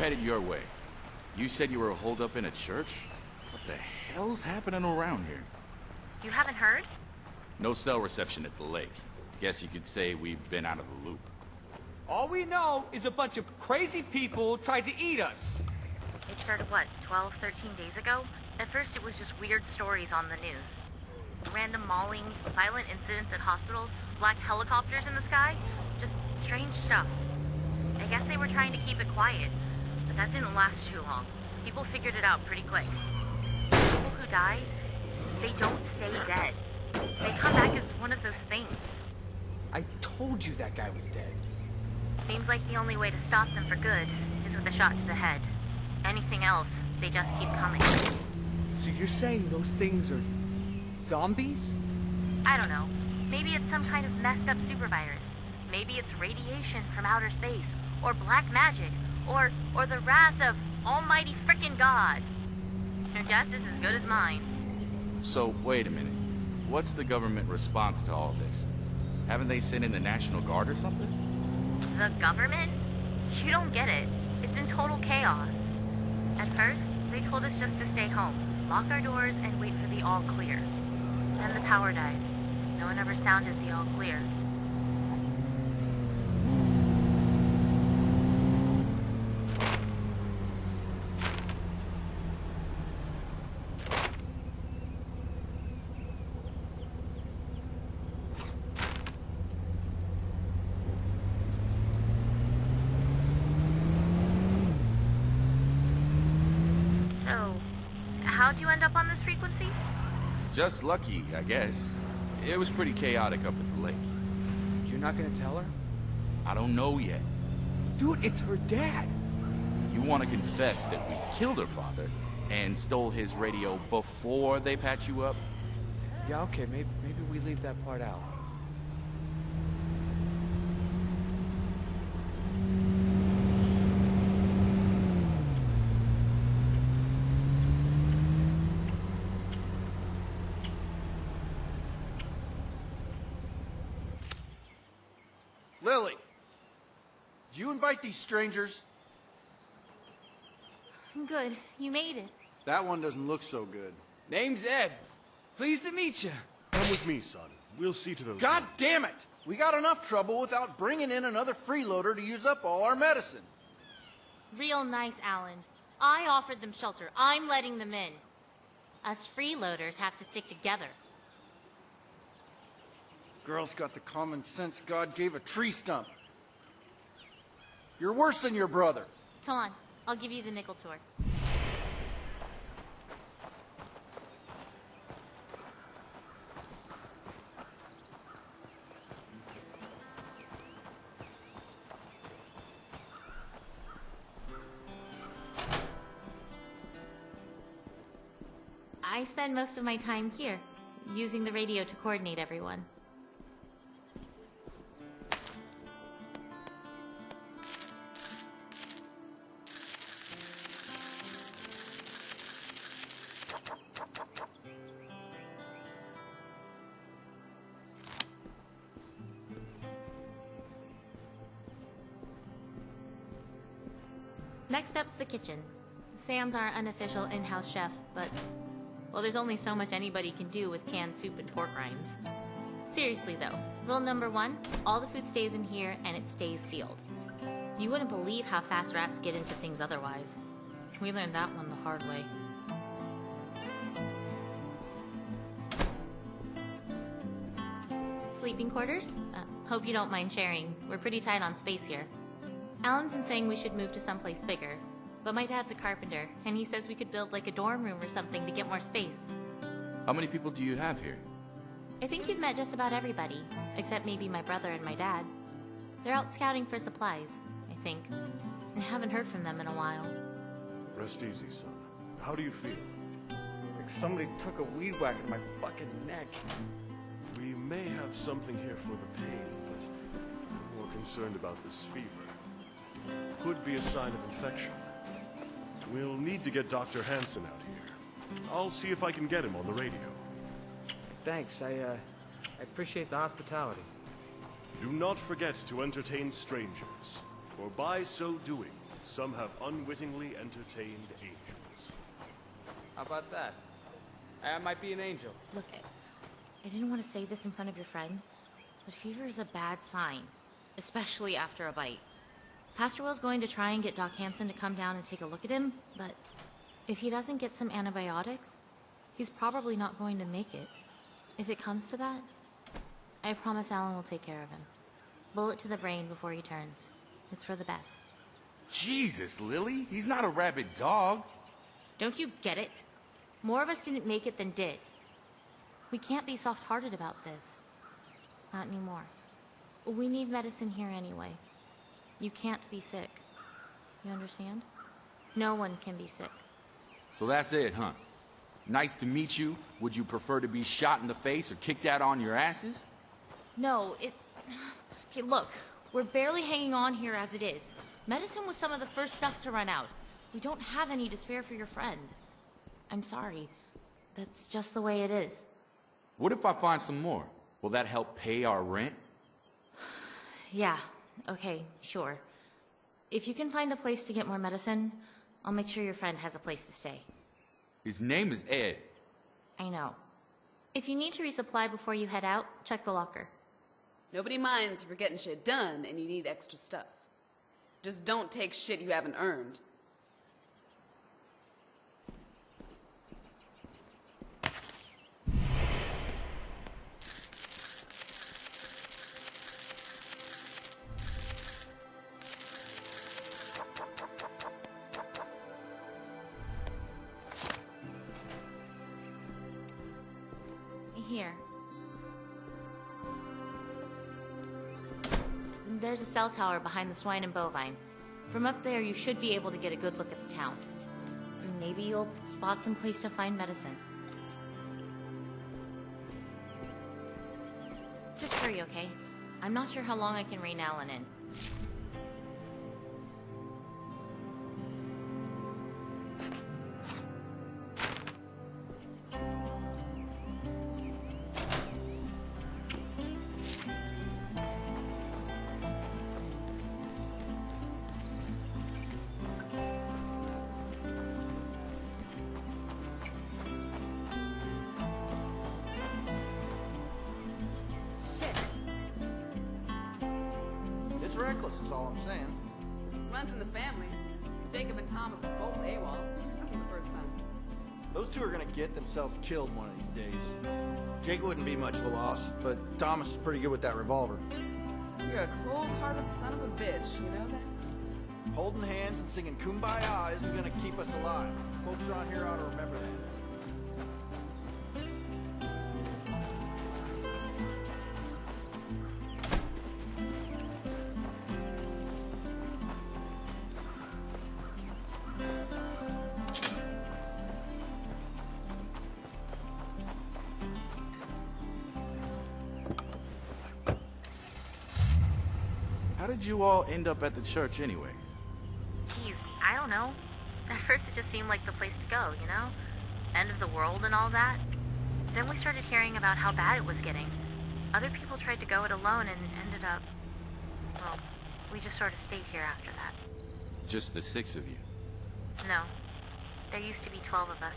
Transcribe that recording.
headed your way. You said you were holed up in a church? What the hell's happening around here? You haven't heard? No cell reception at the lake. Guess you could say we've been out of the loop. All we know is a bunch of crazy people tried to eat us. It started, what, 12, 13 days ago? At first it was just weird stories on the news. Random maulings, violent incidents at hospitals, black helicopters in the sky. Just strange stuff. I guess they were trying to keep it quiet, but that didn't last too long. People figured it out pretty quick. People who die, they don't stay dead. They come back as one of those things. I told you that guy was dead. Seems like the only way to stop them for good is with a shot to the head. Anything else, they just keep coming. So you're saying those things are zombies? I don't know. Maybe it's some kind of messed up supervirus. Maybe it's radiation from outer space, or black magic, or the wrath of almighty frickin' God. Your guess is as good as mine. So, wait a minute. What's the government response to all this? Haven't they sent in the National Guard or something? The government? You don't get it. It's been total chaos. At first, they told us just to stay home, lock our doors, and wait for the all clear. Then the power died. No one ever sounded the all clear. How'd you end up on this frequency? Just lucky, I guess. It was pretty chaotic up at the lake. You're not gonna tell her? I don't know yet. Dude, it's her dad. You want to confess that we killed her father and stole his radio before they patch you up? Yeah, okay, maybe we leave that part out. Lily, did you invite these strangers? Good. You made it. That one doesn't look so good. Name's Ed. Pleased to meet you. Come with me, son. We'll see to those. God damn it! We got enough trouble without bringing in another freeloader to use up all our medicine. Real nice, Alan. I offered them shelter. I'm letting them in. Us freeloaders have to stick together. Girl's got the common sense God gave a tree stump. You're worse than your brother. Come on, I'll give you the nickel tour. I spend most of my time here, using the radio to coordinate everyone. Next up's the kitchen. Sam's our unofficial in-house chef, but, well, there's only so much anybody can do with canned soup and pork rinds. Seriously though, rule number 1, all the food stays in here and it stays sealed. You wouldn't believe how fast rats get into things otherwise. We learned that one the hard way. Sleeping quarters? Hope you don't mind sharing. We're pretty tight on space here. Alan's been saying we should move to someplace bigger, but my dad's a carpenter, and he says we could build like a dorm room or something to get more space. How many people do you have here? I think you've met just about everybody, except maybe my brother and my dad. They're out scouting for supplies, I think, and haven't heard from them in a while. Rest easy, son. How do you feel? Like somebody took a weed whack at my fucking neck. We may have something here for the pain, but I'm more concerned about this fever. Could be a sign of infection. We'll need to get Dr. Hansen out here. I'll see if I can get him on the radio. Thanks, I appreciate the hospitality. Do not forget to entertain strangers, for by so doing, Some have unwittingly entertained angels. How about that? I might be an angel. Look, I didn't want to say this in front of your friend, but fever is a bad sign, especially after a bite. Pastor Will's going to try and get Doc Hansen to come down and take a look at him, but if he doesn't get some antibiotics, he's probably not going to make it. If it comes to that, I promise Alan will take care of him. Bullet to the brain before he turns. It's for the best. Jesus, Lily, he's not a rabid dog. Don't you get it? More of us didn't make it than did. We can't be soft-hearted about this. Not anymore. We need medicine here anyway. You can't be sick. You understand? No one can be sick. So that's it, huh? Nice to meet you. Would you prefer to be shot in the face or kicked out on your asses? No, it's... Okay, look, we're barely hanging on here as it is. Medicine was some of the first stuff to run out. We don't have any to spare for your friend. I'm sorry. That's just the way it is. What if I find some more? Will that help pay our rent? Yeah, okay, sure. If you can find a place to get more medicine, I'll make sure your friend has a place to stay. His name is Ed. I know. If you need to resupply before you head out, check the locker. Nobody minds if you're getting shit done and you need extra stuff. Just don't take shit you haven't earned. Here. There's a cell tower behind the swine and bovine. From up there, you should be able to get a good look at the town. Maybe you'll spot some place to find medicine. Just hurry, okay? I'm not sure how long I can rein Alan in. It's reckless is all I'm saying. Run from the family. Jacob and Thomas are both AWOL. This isn't the first time. Those two are gonna get themselves killed one of these days. Jake wouldn't be much of a loss, but Thomas is pretty good with that revolver. You're a cold-hearted son of a bitch, you know that? Holding hands and singing Kumbaya isn't gonna keep us alive. Folks around here ought to remember that. How did you all end up at the church anyways? Geez, I don't know. At first it just seemed like the place to go, you know? End of the world and all that. Then we started hearing about how bad it was getting. Other people tried to go it alone and ended up... Well, we just sort of stayed here after that. Just the 6 of you. No. There used to be 12 of us.